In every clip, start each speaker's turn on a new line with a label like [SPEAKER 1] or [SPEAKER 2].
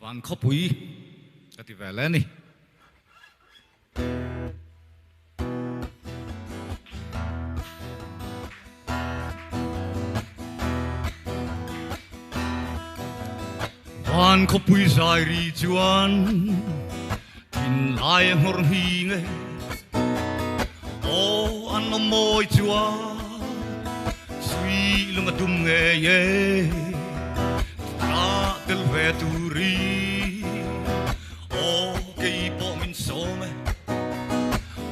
[SPEAKER 1] วันขบุยกติแวแล้วนี่วันขบุยใจรีจวนกินลายหอร์หิงโออันนโมยจวนสวีลงดุมเงยdel veturi o che i pomi insome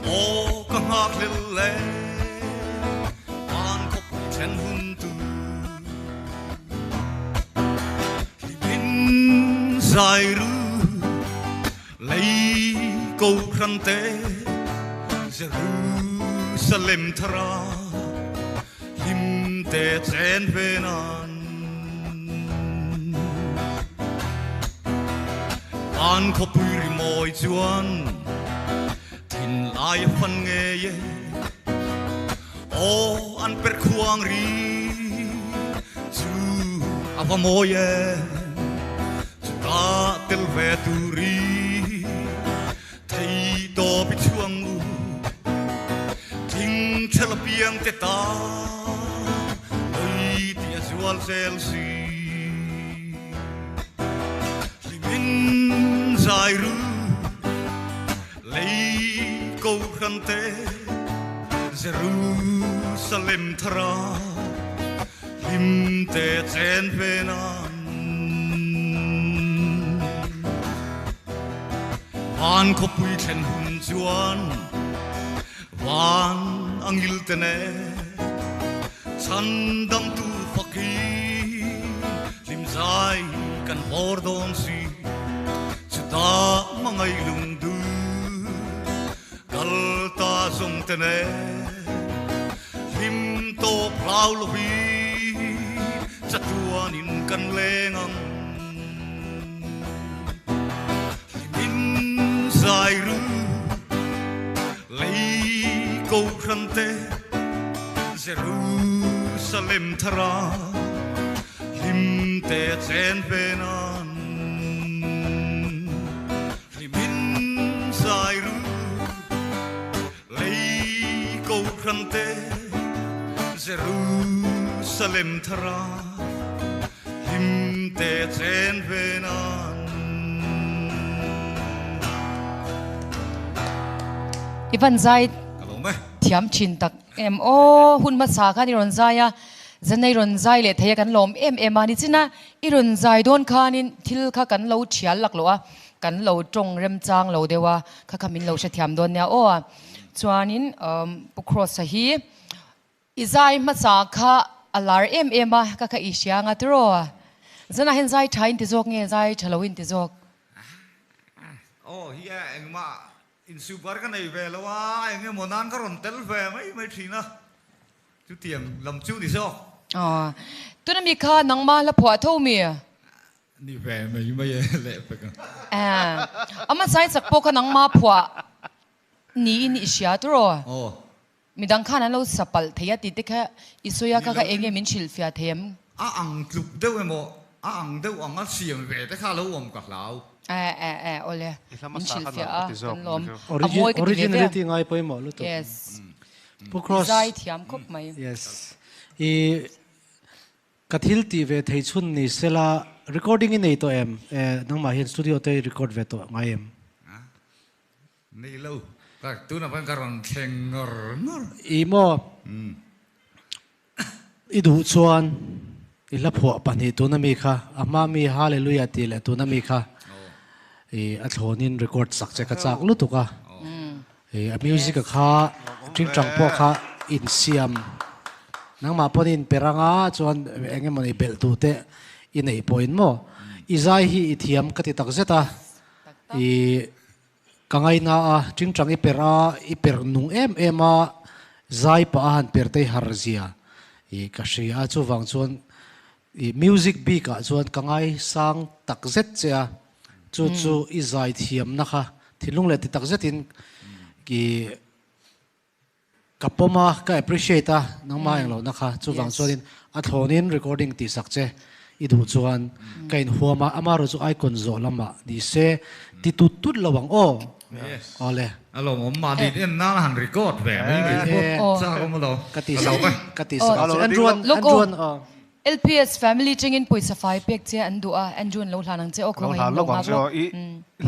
[SPEAKER 1] o con hak lille an kop ten huntu bin zairu lei ko krante Jerusalem tra lim te ten venan an ko puri moi chuan thin lai fan nge ye o an per khuang ri chu ava moye chu ta tel ve tu ri thei do bi chuang u thing thel piang te ta oi ti azual sel si Zairu lei ko khante Jerusalem thra lim te chen venan van ko pui chen hun chuan van angil tene chan dam tu fakhi lim zai kan bordon si ta mangai lung du kal ta song tene lim to plau lo bi chatuan in kan lengang limin zairu lei ko khante Jerusalem thara lim te chen venan Zairu lei ko khante Jerusalem thara lim te chen venan
[SPEAKER 2] Ivan zai thiam chin tak em o hun ma sa khan iron zaya zanai ron zai le thaya kan lom em ani china iron zai don khanin thil kha kan lo thial lak lo a kan lo tong rem chang lo dewa kha khamin lo sha thiam don nya o chuanin pukros sa hi izai ma cha kha alar a kha kha isya nga tro zana hen zai thain ti jok nge zai thalowin ti jok
[SPEAKER 1] oh hiya engma in super kan ei ve lo wa enge monan ka ron tel ve mai thina chu tiang lam chu ni so
[SPEAKER 2] tu na mi kha nangma la phwa tho mi
[SPEAKER 1] ni ve mai le pe ka
[SPEAKER 2] ama sai sak po ka nangma phwa ni in isya tro
[SPEAKER 1] oh
[SPEAKER 2] midang khana lo sapal theya ti te kha isuya ka ka enge min chil fia them
[SPEAKER 1] ang klub deu mo ang deu ang a siam ve te kha lo om ka lau
[SPEAKER 2] ole min chil fia kan lom
[SPEAKER 3] originality ngai poi mo lu to
[SPEAKER 2] yes
[SPEAKER 3] pukros
[SPEAKER 2] zai thiam khop mai
[SPEAKER 3] yes e kathil ti ve thei chun ni sela recording in ei to em nang ma hin studio te record ve to ngai em
[SPEAKER 1] nei lo ka tu na ban karon theng ngor
[SPEAKER 3] i mo i du chuan i la phwa pani tu na mi kha ama mi hallelujah ti le tu na mi kha e a thlonin record sak che ka chak lu tu ka e a music kha ting chang po kha in siam nang ma ponin peranga chuan enge mani bel tu te in ei point mo izai hi ithiam kati tak zeta i kangai na a ting chang i per nung a zai pa han per te harzia i kashi a chu wang chuan i music bi ka chuan kangai sang tak zet cha chu i zai thiam na kha thilung le ti tak zetin ki kapoma ka appreciate nang ma englo na kha chu wang chuanin a thlonin recording ti sak che อีดูจวนกันหัวมาอามาเราจะไอคอนโซลมาดิเซติตุตุดระวังโอ้อ๋อเลย
[SPEAKER 1] Alo mo ma di en na han record ve mi sa ko mo do
[SPEAKER 3] กติสักกติสักอันจวนอันจวนอ๋อ
[SPEAKER 2] LPS family chingin pui safai pek che an du a an jun lo hlanang che o ko
[SPEAKER 4] lo
[SPEAKER 2] ngai
[SPEAKER 4] hlan lo
[SPEAKER 2] lo
[SPEAKER 4] kwang
[SPEAKER 2] ma
[SPEAKER 4] cho i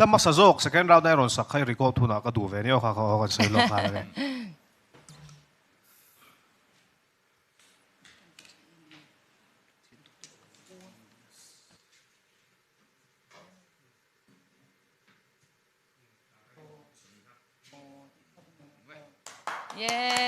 [SPEAKER 4] lama sa jok second round ai ron sak khai record thuna ka du ve ni o kha kha sei lo kha le
[SPEAKER 2] yeah